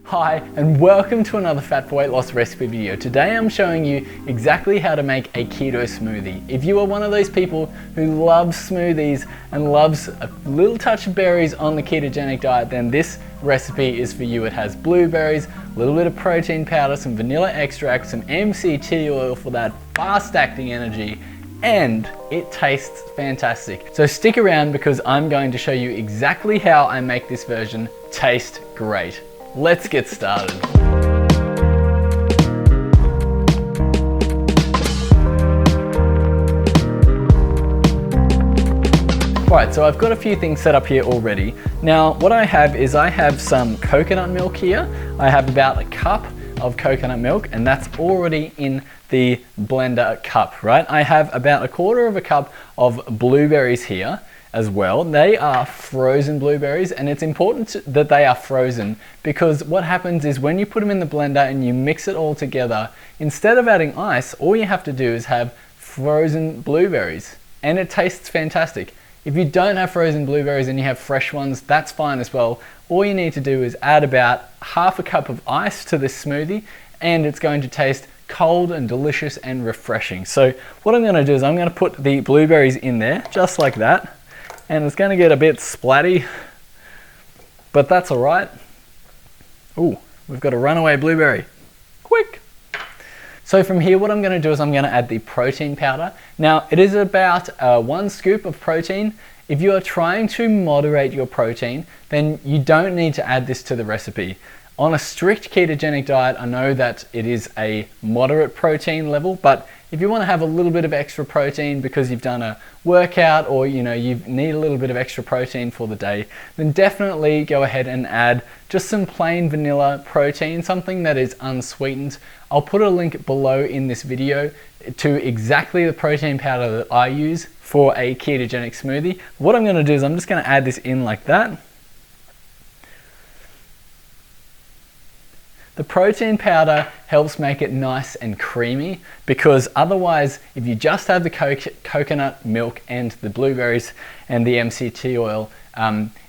Hi, and welcome to another Fat for Weight Loss recipe video. Today I'm showing you exactly how to make a keto smoothie. If you are one of those people who loves smoothies and loves a little touch of berries on the ketogenic diet, then this recipe is for you. It has blueberries, a little bit of protein powder, some vanilla extract, some MCT oil for that fast acting energy, and it tastes fantastic. So stick around because I'm going to show you exactly how I make this version taste great. Let's get started. Right, so I've got a few things set up here already. Now, what I have is I have some coconut milk here. I have about a cup of coconut milk, and that's already in the blender cup, right? I have about a quarter of a cup of blueberries here as well. They are frozen blueberries, and it's important that they are frozen because what happens is when you put them in the blender and you mix it all together, instead of adding ice, all you have to do is have frozen blueberries, and it tastes fantastic. If you don't have frozen blueberries and you have fresh ones, that's fine as well. All you need to do is add about half a cup of ice to this smoothie, and it's going to taste cold and delicious and refreshing. So what I'm going to do is I'm going to put the blueberries in there just like that. And it's going to get a bit splatty, but that's all right. Ooh, we've got a runaway blueberry. Quick! So from here, what I'm going to do is I'm going to add the protein powder. Now, it is about 1 scoop of protein. If you are trying to moderate your protein, then you don't need to add this to the recipe. On a strict ketogenic diet, I know that it is a moderate protein level, but if you want to have a little bit of extra protein because you've done a workout or you need a little bit of extra protein for the day, then definitely go ahead and add just some plain vanilla protein, something that is unsweetened. I'll put a link below in this video to exactly the protein powder that I use for a ketogenic smoothie. What I'm going to do is I'm just going to add this in like that. The protein powder helps make it nice and creamy because otherwise, if you just have the coconut milk and the blueberries and the MCT oil,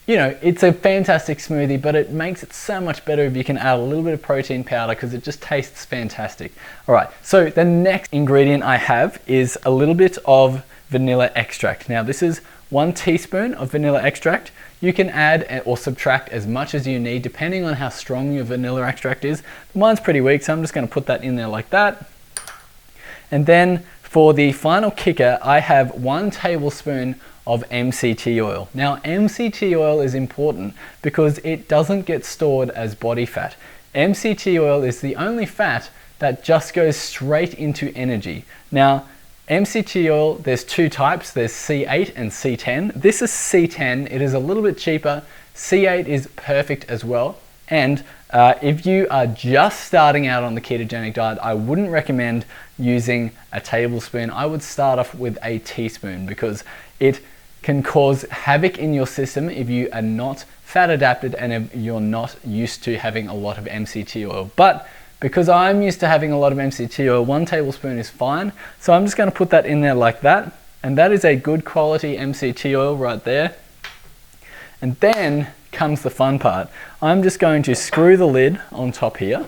it's a fantastic smoothie, but it makes it so much better if you can add a little bit of protein powder because it just tastes fantastic. All right, so the next ingredient I have is a little bit of vanilla extract. Now, this is 1 teaspoon of vanilla extract. You can add or subtract as much as you need depending on how strong your vanilla extract is. Mine's pretty weak, so I'm just going to put that in there like that. And then for the final kicker, I have 1 tablespoon of MCT oil. Now, MCT oil is important because it doesn't get stored as body fat. MCT oil is the only fat that just goes straight into energy. Now, MCT oil, there's 2 types, there's C8 and C10. This is C10, it is a little bit cheaper. C8 is perfect as well. And if you are just starting out on the ketogenic diet, I wouldn't recommend using a tablespoon. I would start off with a teaspoon because it can cause havoc in your system if you are not fat adapted and if you're not used to having a lot of MCT oil. But because I'm used to having a lot of MCT oil, 1 tablespoon is fine. So I'm just going to put that in there like that. And that is a good quality MCT oil right there. And then comes the fun part. I'm just going to screw the lid on top here.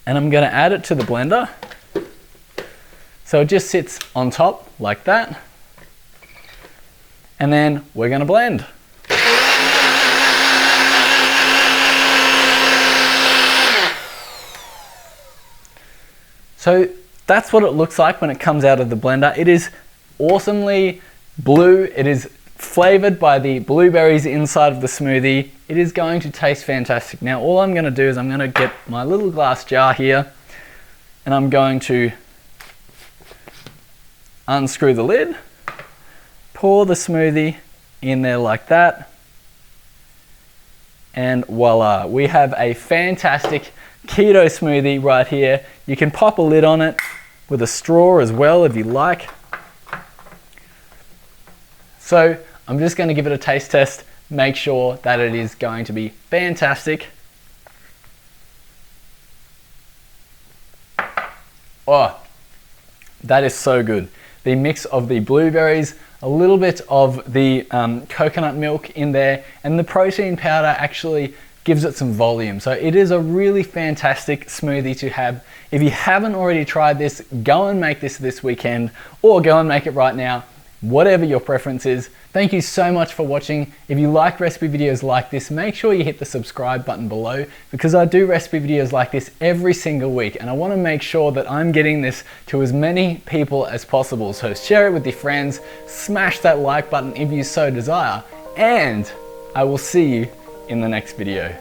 And I'm going to add it to the blender. So it just sits on top like that. And then we're going to blend. So that's what it looks like when it comes out of the blender. It is awesomely blue. It is flavored by the blueberries inside of the smoothie. It is going to taste fantastic. Now, all I'm going to do is I'm going to get my little glass jar here and I'm going to unscrew the lid, pour the smoothie in there like that, and voila, we have a fantastic keto smoothie right here. You can pop a lid on it with a straw as well if you like. So I'm just going to give it a taste test, make sure that it is going to be fantastic. Oh, that is so good. The mix of the blueberries, a little bit of the coconut milk in there, and the protein powder actually gives it some volume. So it is a really fantastic smoothie to have. If you haven't already tried this, go and make this weekend, or go and make it right now, whatever your preference is. Thank you so much for watching. If you like recipe videos like this, make sure you hit the subscribe button below, because I do recipe videos like this every single week, and I want to make sure that I'm getting this to as many people as possible. So share it with your friends, smash that like button if you so desire, and I will see you in the next video.